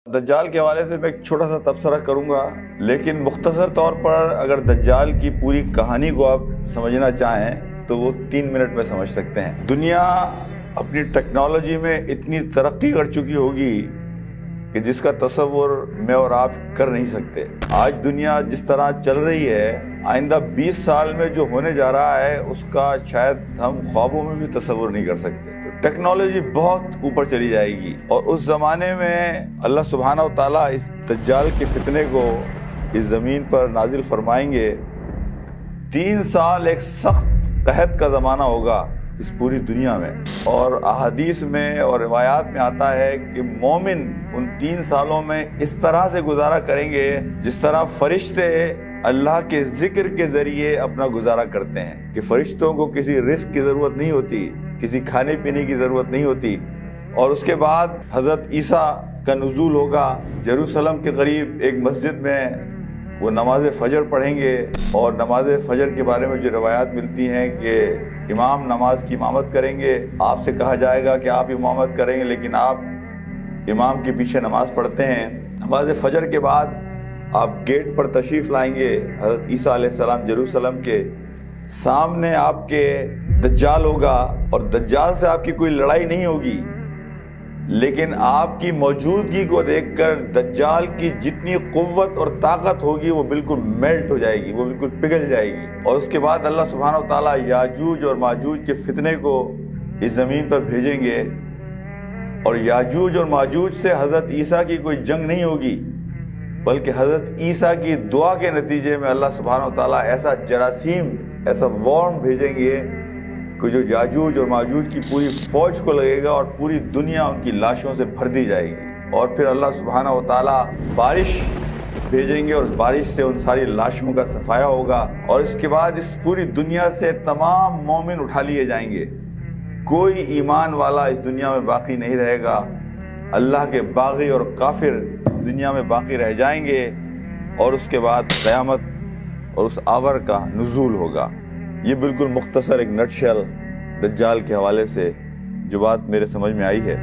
دجال کے حوالے سے میں ایک چھوٹا سا تبصرہ کروں گا، لیکن مختصر طور پر اگر دجال کی پوری کہانی کو آپ سمجھنا چاہیں تو وہ 3 منٹ میں سمجھ سکتے ہیں۔ دنیا اپنی ٹیکنالوجی میں اتنی ترقی کر چکی ہوگی کہ جس کا تصور میں اور آپ کر نہیں سکتے۔ آج دنیا جس طرح چل رہی ہے، آئندہ 20 سال میں جو ہونے جا رہا ہے اس کا شاید ہم خوابوں میں بھی تصور نہیں کر سکتے۔ ٹیکنالوجی بہت اوپر چلی جائے گی، اور اس زمانے میں اللہ سبحانہ و تعالیٰ اس دجال کے فتنے کو اس زمین پر نازل فرمائیں گے۔ 3 سال ایک سخت قحط کا زمانہ ہوگا اس پوری دنیا میں، اور احادیث میں اور روایات میں آتا ہے کہ مومن ان 3 سالوں میں اس طرح سے گزارا کریں گے جس طرح فرشتے اللہ کے ذکر کے ذریعے اپنا گزارا کرتے ہیں، کہ فرشتوں کو کسی رزق کی ضرورت نہیں ہوتی، کسی کھانے پینے کی ضرورت نہیں ہوتی۔ اور اس کے بعد حضرت عیسیٰ کا نزول ہوگا یروشلم کے قریب ایک مسجد میں، وہ نماز فجر پڑھیں گے، اور نماز فجر کے بارے میں جو روایات ملتی ہیں کہ امام نماز کی امامت کریں گے، آپ سے کہا جائے گا کہ آپ امامت کریں گے لیکن آپ امام کے پیچھے نماز پڑھتے ہیں۔ نماز فجر کے بعد آپ گیٹ پر تشریف لائیں گے، حضرت عیسیٰ علیہ السلام یروشلم کے سامنے آپ کے دجال ہوگا، اور دجال سے آپ کی کوئی لڑائی نہیں ہوگی، لیکن آپ کی موجودگی کو دیکھ کر دجال کی جتنی قوت اور طاقت ہوگی وہ بالکل میلٹ ہو جائے گی، وہ بالکل پگھل جائے گی۔ اور اس کے بعد اللہ سبحانہ و تعالیٰ یاجوج اور ماجوج کے فتنے کو اس زمین پر بھیجیں گے، اور یاجوج اور ماجوج سے حضرت عیسیٰ کی کوئی جنگ نہیں ہوگی، بلکہ حضرت عیسیٰ کی دعا کے نتیجے میں اللہ سبحانہ و تعالیٰ ایسا جراثیم، ایسا ورم بھیجیں گے کہ جو یاجوج اور ماجوج کی پوری فوج کو لگے گا، اور پوری دنیا ان کی لاشوں سے بھر دی جائے گی۔ اور پھر اللہ سبحانہ و تعالیٰ بارش بھیجیں گے، اور اس بارش سے ان ساری لاشوں کا صفایا ہوگا، اور اس کے بعد اس پوری دنیا سے تمام مومن اٹھا لیے جائیں گے۔ کوئی ایمان والا اس دنیا میں باقی نہیں رہے گا، اللہ کے باغی اور کافر اس دنیا میں باقی رہ جائیں گے، اور اس کے بعد قیامت اور اس آور کا نزول ہوگا۔ یہ بالکل مختصر ایک نٹ شیل دجال کے حوالے سے جو بات میرے سمجھ میں آئی ہے۔